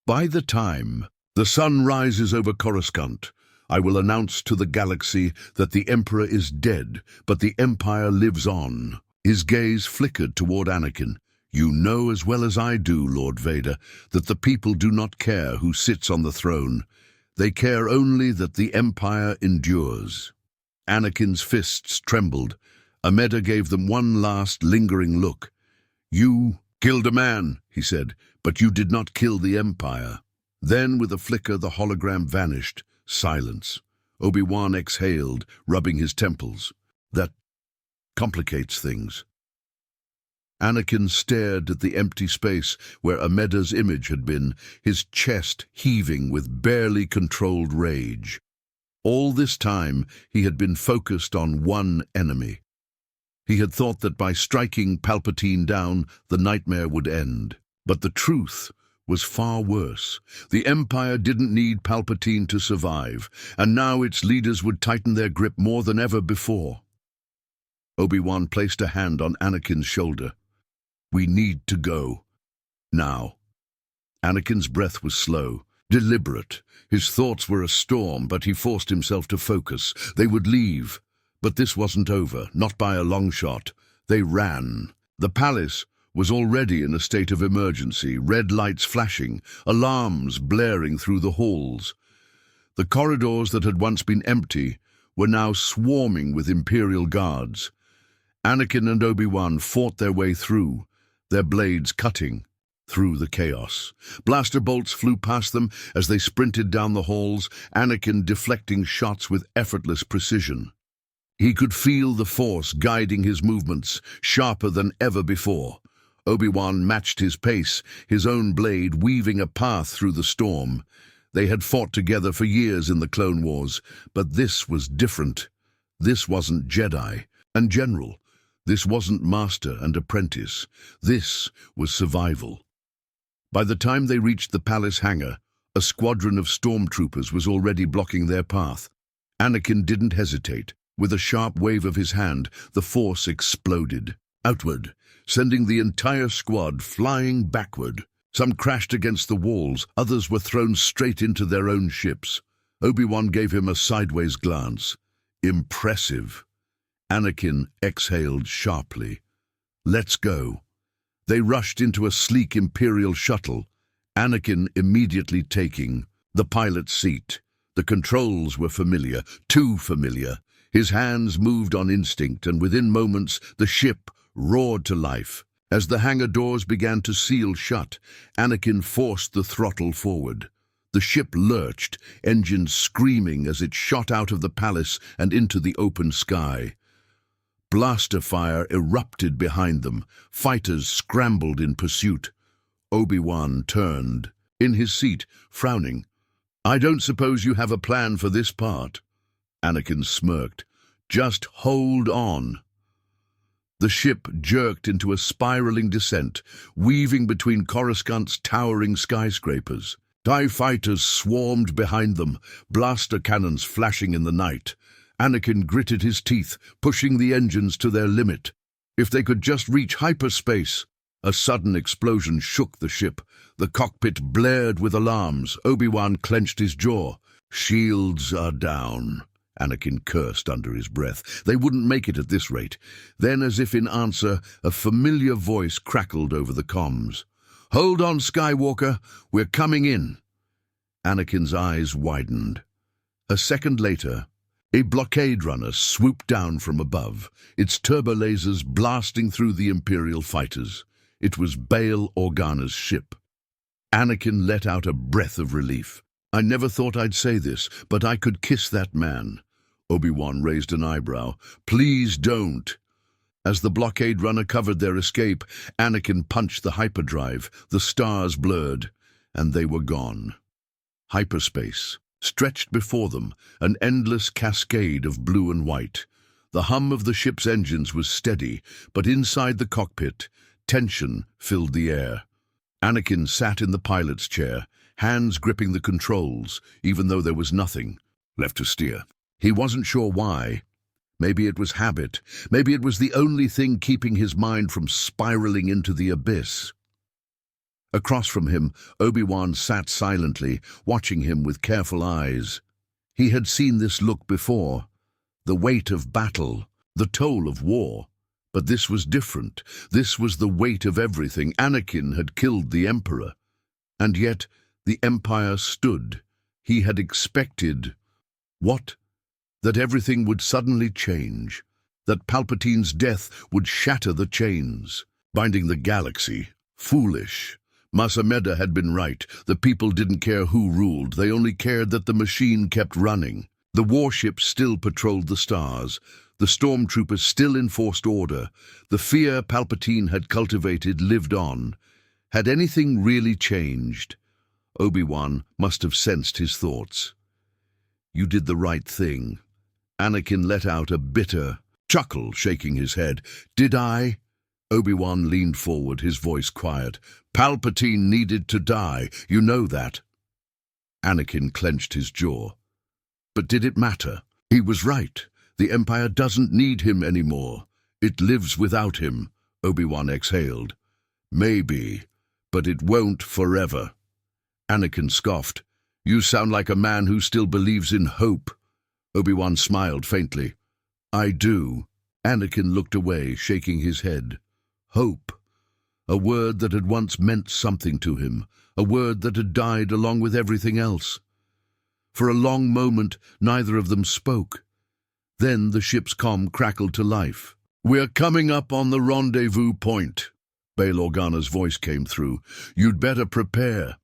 By the time the sun rises over Coruscant, I will announce to the galaxy that the Emperor is dead, but the Empire lives on." His gaze flickered toward Anakin. "You know as well as I do, Lord Vader, that the people do not care who sits on the throne. They care only that the Empire endures." Anakin's fists trembled. Ameda gave them one last lingering look. "You killed a man," he said, "but you did not kill the Empire." Then, with a flicker, the hologram vanished. Silence. Obi-Wan exhaled, rubbing his temples. "That complicates things." Anakin stared at the empty space where Ameda's image had been, his chest heaving with barely controlled rage. All this time, he had been focused on one enemy. He had thought that by striking Palpatine down, the nightmare would end. But the truth was far worse. The Empire didn't need Palpatine to survive, and now its leaders would tighten their grip more than ever before. Obi-Wan placed a hand on Anakin's shoulder. "We need to go. Now." Anakin's breath was slow, deliberate. His thoughts were a storm, but he forced himself to focus. They would leave. But this wasn't over, not by a long shot. They ran. The palace was already in a state of emergency, red lights flashing, alarms blaring through the halls. The corridors that had once been empty were now swarming with Imperial guards. Anakin and Obi-Wan fought their way through, their blades cutting through the chaos. Blaster bolts flew past them as they sprinted down the halls, Anakin deflecting shots with effortless precision. He could feel the Force guiding his movements, sharper than ever before. Obi-Wan matched his pace, his own blade weaving a path through the storm. They had fought together for years in the Clone Wars, but this was different. This wasn't Jedi and General. This wasn't master and apprentice. This was survival. By the time they reached the palace hangar, a squadron of stormtroopers was already blocking their path. Anakin didn't hesitate. With a sharp wave of his hand, the Force exploded outward, sending the entire squad flying backward. Some crashed against the walls, others were thrown straight into their own ships. Obi-Wan gave him a sideways glance. Impressive. Anakin exhaled sharply. "Let's go." They rushed into a sleek Imperial shuttle, Anakin immediately taking the pilot's seat. The controls were familiar, too familiar. His hands moved on instinct, and within moments the ship roared to life. As the hangar doors began to seal shut, Anakin forced the throttle forward. The ship lurched, engines screaming as it shot out of the palace and into the open sky. Blaster fire erupted behind them. Fighters scrambled in pursuit. Obi-Wan turned, in his seat, frowning. "I don't suppose you have a plan for this part?" Anakin smirked. "Just hold on." The ship jerked into a spiraling descent, weaving between Coruscant's towering skyscrapers. TIE fighters swarmed behind them, blaster cannons flashing in the night. Anakin gritted his teeth, pushing the engines to their limit. If they could just reach hyperspace! A sudden explosion shook the ship. The cockpit blared with alarms. Obi-Wan clenched his jaw. "Shields are down," Anakin cursed under his breath. They wouldn't make it at this rate. Then, as if in answer, a familiar voice crackled over the comms. "Hold on, Skywalker. We're coming in." Anakin's eyes widened. A second later, a blockade runner swooped down from above, its turbolasers blasting through the Imperial fighters. It was Bail Organa's ship. Anakin let out a breath of relief. "I never thought I'd say this, but I could kiss that man." Obi-Wan raised an eyebrow. "Please don't." As the blockade runner covered their escape, Anakin punched the hyperdrive. The stars blurred, and they were gone. Hyperspace stretched before them, an endless cascade of blue and white. The hum of the ship's engines was steady, but inside the cockpit, tension filled the air. Anakin sat in the pilot's chair, hands gripping the controls, even though there was nothing left to steer. He wasn't sure why. Maybe it was habit. Maybe it was the only thing keeping his mind from spiraling into the abyss. Across from him, Obi-Wan sat silently, watching him with careful eyes. He had seen this look before, the weight of battle, the toll of war. But this was different. This was the weight of everything. Anakin had killed the Emperor. And yet the Empire stood. He had expected... what? That everything would suddenly change. That Palpatine's death would shatter the chains, binding the galaxy. Foolish. Massa had been right. The people didn't care who ruled. They only cared that the machine kept running. The warships still patrolled the stars. The stormtroopers still enforced order. The fear Palpatine had cultivated lived on. Had anything really changed? Obi-Wan must have sensed his thoughts. "You did the right thing." Anakin let out a bitter chuckle, shaking his head. "Did I?" Obi-Wan leaned forward, his voice quiet. "Palpatine needed to die. You know that." Anakin clenched his jaw. But did it matter? He was right. The Empire doesn't need him anymore. It lives without him. Obi-Wan exhaled. "Maybe, but it won't forever." Anakin scoffed. "You sound like a man who still believes in hope." Obi-Wan smiled faintly. "I do." Anakin looked away, shaking his head. Hope. A word that had once meant something to him. A word that had died along with everything else. For a long moment, neither of them spoke. Then the ship's comm crackled to life. "We're coming up on the rendezvous point." Bail Organa's voice came through. "You'd better prepare."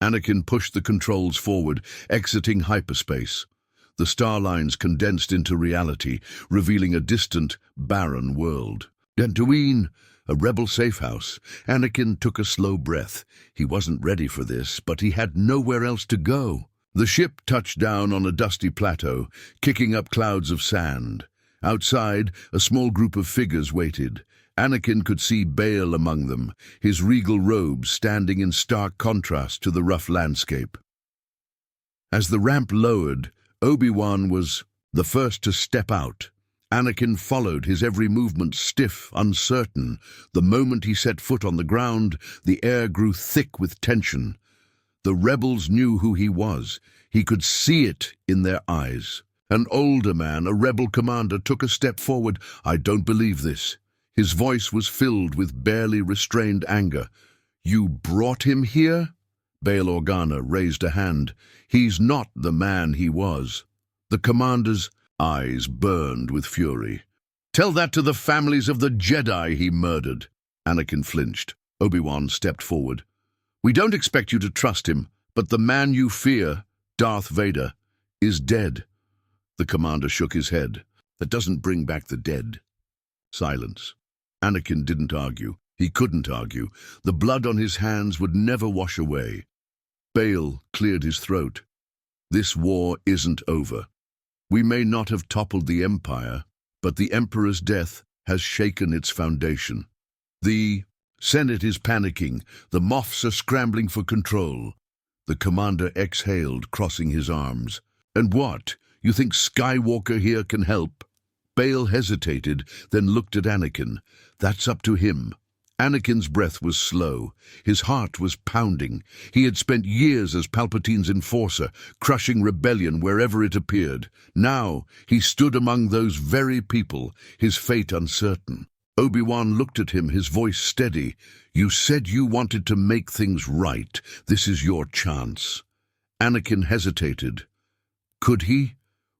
Anakin pushed the controls forward, exiting hyperspace. The star lines condensed into reality, revealing a distant, barren world. Dantooine, a rebel safe house. Anakin took a slow breath. He wasn't ready for this, but he had nowhere else to go. The ship touched down on a dusty plateau, kicking up clouds of sand. Outside, a small group of figures waited. Anakin could see Bail among them, his regal robes standing in stark contrast to the rough landscape. As the ramp lowered, Obi-Wan was the first to step out. Anakin followed, his every movement stiff, uncertain. The moment he set foot on the ground, the air grew thick with tension. The rebels knew who he was. He could see it in their eyes. An older man, a rebel commander, took a step forward. "I don't believe this." His voice was filled with barely restrained anger. "You brought him here?" Bail Organa raised a hand. "He's not the man he was." The commander's eyes burned with fury. "Tell that to the families of the Jedi he murdered." Anakin flinched. Obi-Wan stepped forward. "We don't expect you to trust him, but the man you fear, Darth Vader, is dead." The commander shook his head. "That doesn't bring back the dead." Silence. Anakin didn't argue. He couldn't argue. The blood on his hands would never wash away. Bail cleared his throat. "This war isn't over. We may not have toppled the Empire, but the Emperor's death has shaken its foundation. The Senate is panicking. The Moffs are scrambling for control." The commander exhaled, crossing his arms. "And what? You think Skywalker here can help?" Bail hesitated, then looked at Anakin. "That's up to him." Anakin's breath was slow. His heart was pounding. He had spent years as Palpatine's enforcer, crushing rebellion wherever it appeared. Now he stood among those very people, his fate uncertain. Obi-Wan looked at him, his voice steady. "You said you wanted to make things right. This is your chance." Anakin hesitated. Could he?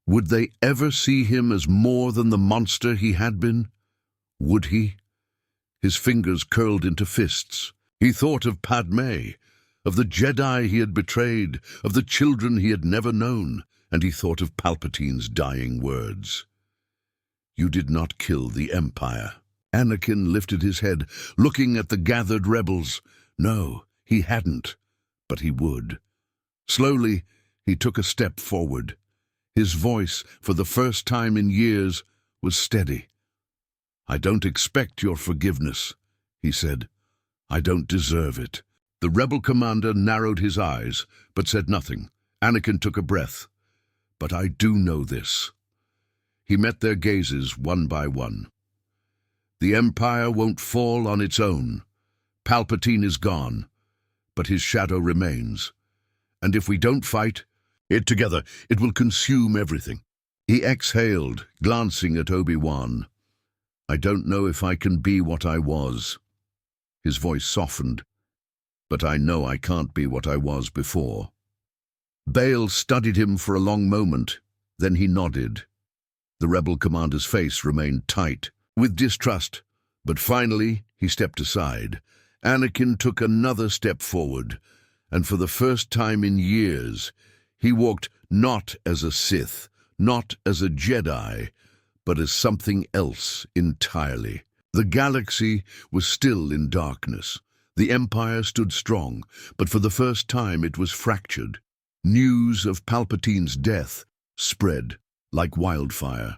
Would they ever see him as more than the monster he had been? Would he? His fingers curled into fists. He thought of Padme, of the Jedi he had betrayed, of the children he had never known, and he thought of Palpatine's dying words. "You did not kill the Empire." Anakin lifted his head, looking at the gathered rebels. No, he hadn't, but he would. Slowly, he took a step forward. His voice, for the first time in years, was steady. "I don't expect your forgiveness," he said. "I don't deserve it." The rebel commander narrowed his eyes, but said nothing. Anakin took a breath. "But I do know this." He met their gazes one by one. The Empire won't fall on its own. Palpatine is gone, but his shadow remains. And if we don't fight, It together, it will consume everything. He exhaled, glancing at Obi-Wan. I don't know if I can be what I was. His voice softened, but I know I can't be what I was before. Bail studied him for a long moment, then he nodded. The rebel commander's face remained tight, with distrust, but finally he stepped aside. Anakin took another step forward, and for the first time in years, he walked not as a Sith, not as a Jedi, but as something else entirely. The galaxy was still in darkness. The Empire stood strong, but for the first time it was fractured. News of Palpatine's death spread like wildfire.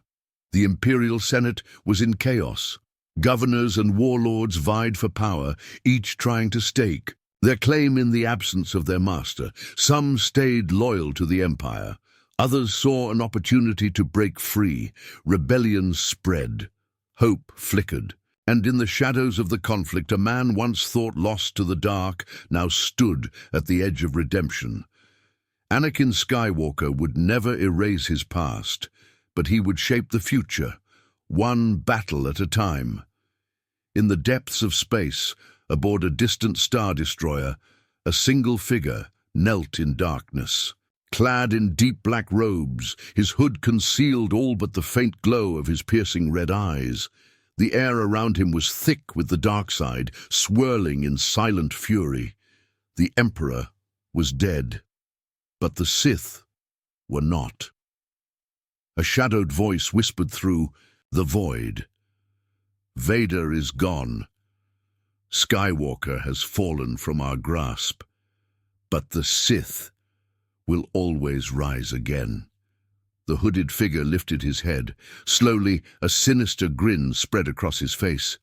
The Imperial Senate was in chaos. Governors and warlords vied for power, each trying to stake their claim in the absence of their master. Some stayed loyal to the Empire. Others saw an opportunity to break free. Rebellion spread. Hope flickered. And in the shadows of the conflict, a man once thought lost to the dark now stood at the edge of redemption. Anakin Skywalker would never erase his past, but he would shape the future, one battle at a time. In the depths of space, aboard a distant star destroyer, a single figure knelt in darkness. Clad in deep black robes, his hood concealed all but the faint glow of his piercing red eyes. The air around him was thick with the dark side, swirling in silent fury. The Emperor was dead, but the Sith were not. A shadowed voice whispered through the void. Vader is gone. Skywalker has fallen from our grasp, but the Sith will always rise again. The hooded figure lifted his head. Slowly, a sinister grin spread across his face.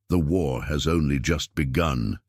The war has only just begun.